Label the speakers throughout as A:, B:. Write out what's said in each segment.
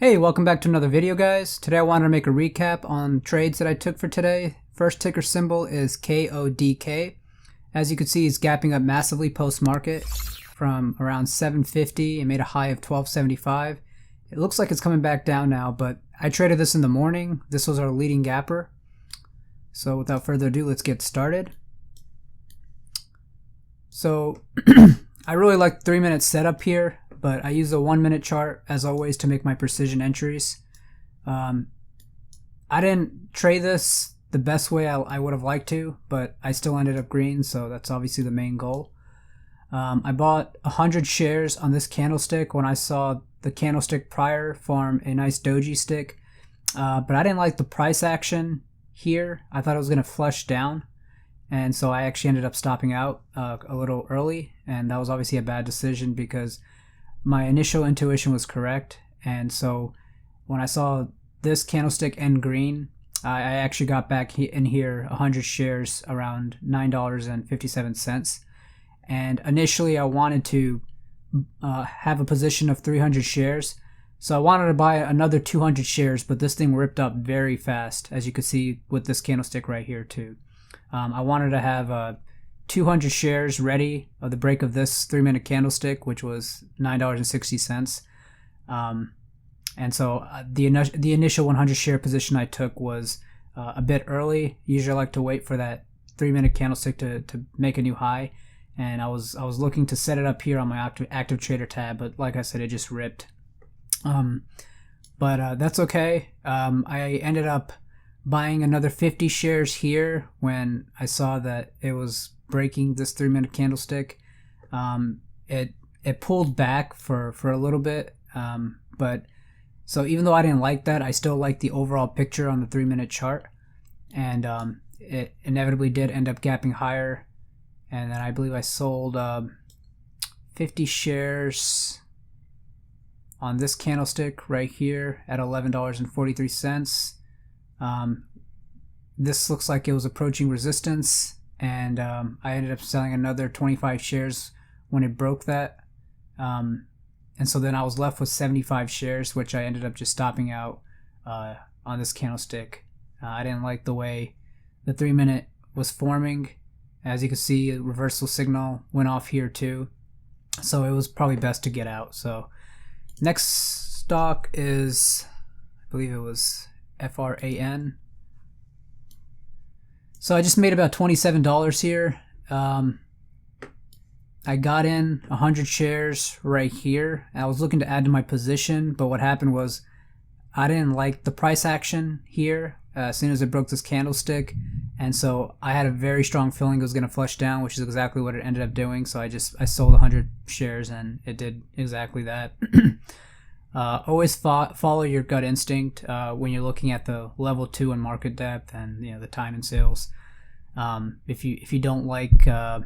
A: Hey, welcome back to another video, guys. Today I wanted to make a recap on trades that I took for today. First ticker symbol is KODK. As you can see, it's gapping up massively post-market from around 750 and made a high of 1275. It looks like it's coming back down now, but I traded this in the morning. This was our leading gapper. So without further ado, let's get started. So I really like the 3-minute setup here, but I use a 1-minute chart as always to make my precision entries. I didn't trade this the best way I would have liked to, but I still ended up green, so that's obviously the main goal. I bought 100 shares on this candlestick when I saw the candlestick prior form a nice doji stick, but I didn't like the price action here. I thought it was going to flush down, and so I actually ended up stopping out a little early, and that was obviously a bad decision because my initial intuition was correct. And so when I saw this candlestick end green, I actually got back in here 100 shares around $9.57. And initially I wanted to have a position of 300 shares. So I wanted to buy another 200 shares, but this thing ripped up very fast, as you can see with this candlestick right here too. I wanted to have 200 shares ready of the break of this 3-minute candlestick, which was $9.60. And so the initial 100 share position I took was a bit early. Usually I like to wait for that 3-minute candlestick to make a new high. And I was looking to set it up here on my active trader tab, but like I said, it just ripped. But that's okay. I ended up buying another 50 shares here when I saw that it was breaking this 3-minute candlestick. It pulled back for a little bit, but so even though I didn't like that, I still like the overall picture on the 3-minute chart, and it inevitably did end up gapping higher. And then I believe I sold 50 shares on this candlestick right here at $11.43. This looks like it was approaching resistance, and I ended up selling another 25 shares when it broke that. And so then I was left with 75 shares, which I ended up just stopping out on this candlestick. I didn't like the way the 3-minute was forming. As you can see, a reversal signal went off here too. So it was probably best to get out. So next stock is, I believe it was FRAN. So I just made about $27 here. I got in 100 shares right here. I was looking to add to my position, but what happened was I didn't like the price action here as soon as it broke this candlestick. And so I had a very strong feeling it was going to flush down, which is exactly what it ended up doing. So I sold 100 shares and it did exactly that. Always follow your gut instinct when you're looking at the level 2 and market depth and the time and sales. If you don't like the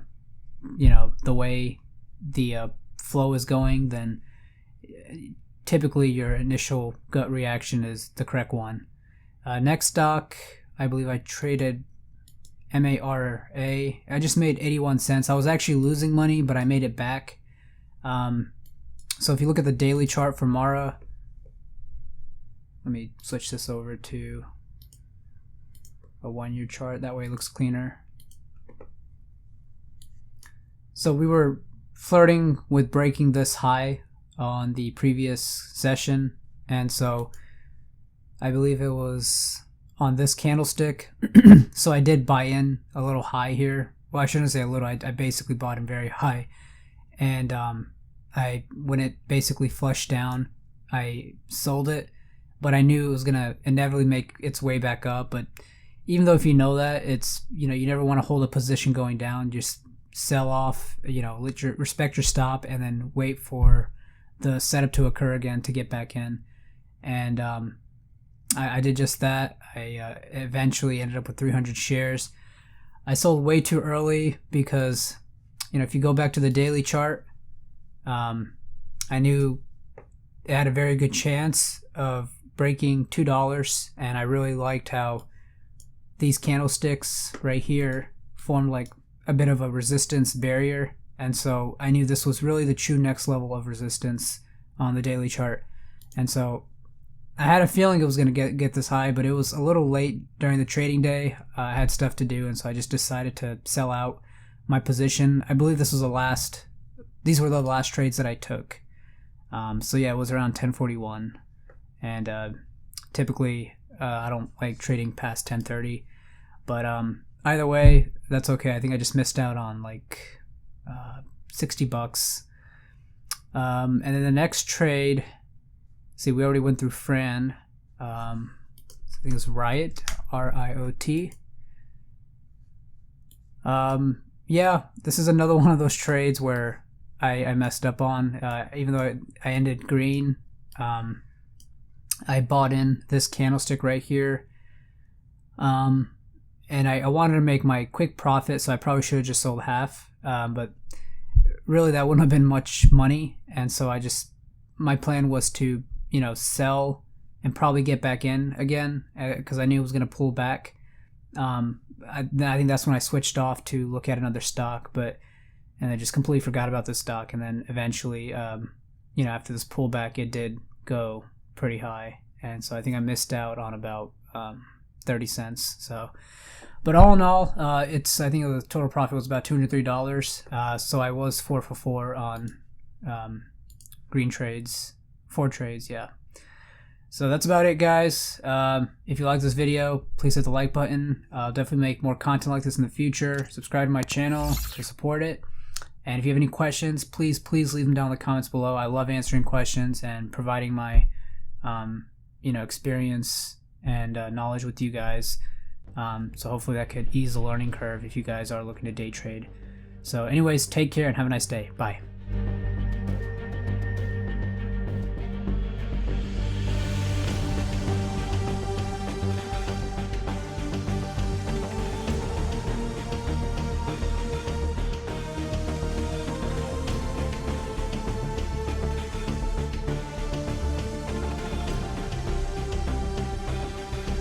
A: way the flow is going, then typically your initial gut reaction is the correct one. Next stock, I believe I traded MARA. I just made 81 cents. I was actually losing money, but I made it back. So if you look at the daily chart for MARA, let me switch this over to a 1-year chart. That way it looks cleaner. So we were flirting with breaking this high on the previous session, and so I believe it was on this candlestick. So I did buy in a little high here. Well, I shouldn't say a little. I basically bought in very high, and when it basically flushed down, I sold it, but I knew it was gonna inevitably make its way back up. But even though if you know that, it's you never want to hold a position going down. Just sell off, respect your stop, and then wait for the setup to occur again to get back in. And I did just that. I eventually ended up with 300 shares. I sold way too early because, if you go back to the daily chart, I knew it had a very good chance of breaking $2, and I really liked how these candlesticks right here formed like a bit of a resistance barrier, and so I knew this was really the true next level of resistance on the daily chart. And so I had a feeling it was going to get this high, but it was a little late during the trading day. I had stuff to do, and so I just decided to sell out my position. I believe these were the last trades that I took. So yeah, it was around 10:41, and typically I don't like trading past 10:30, but either way, that's okay. I think I just missed out on like $60. And then the next trade, see, we already went through Fran. I think it was Riot, RIOT. Yeah, this is another one of those trades where I messed up on. Even though I ended green, I bought in this candlestick right here. And I wanted to make my quick profit, so I probably should have just sold half. But really, that wouldn't have been much money, and so my plan was to, sell and probably get back in again, because I knew it was going to pull back. I think that's when I switched off to look at another stock, and I just completely forgot about this stock. And then eventually, after this pullback, it did go pretty high, and so I think I missed out on about 30 cents. So, but all in all, I think the total profit was about $203. So I was 4 for 4 on green trades, 4 trades, yeah. So that's about it, guys. If you like this video, please hit the like button. I'll definitely make more content like this in the future. Subscribe to my channel to support it. And if you have any questions, please leave them down in the comments below. I love answering questions and providing my, experience and knowledge with you guys. So hopefully that could ease the learning curve if you guys are looking to day trade. So anyways, take care and have a nice day. Bye.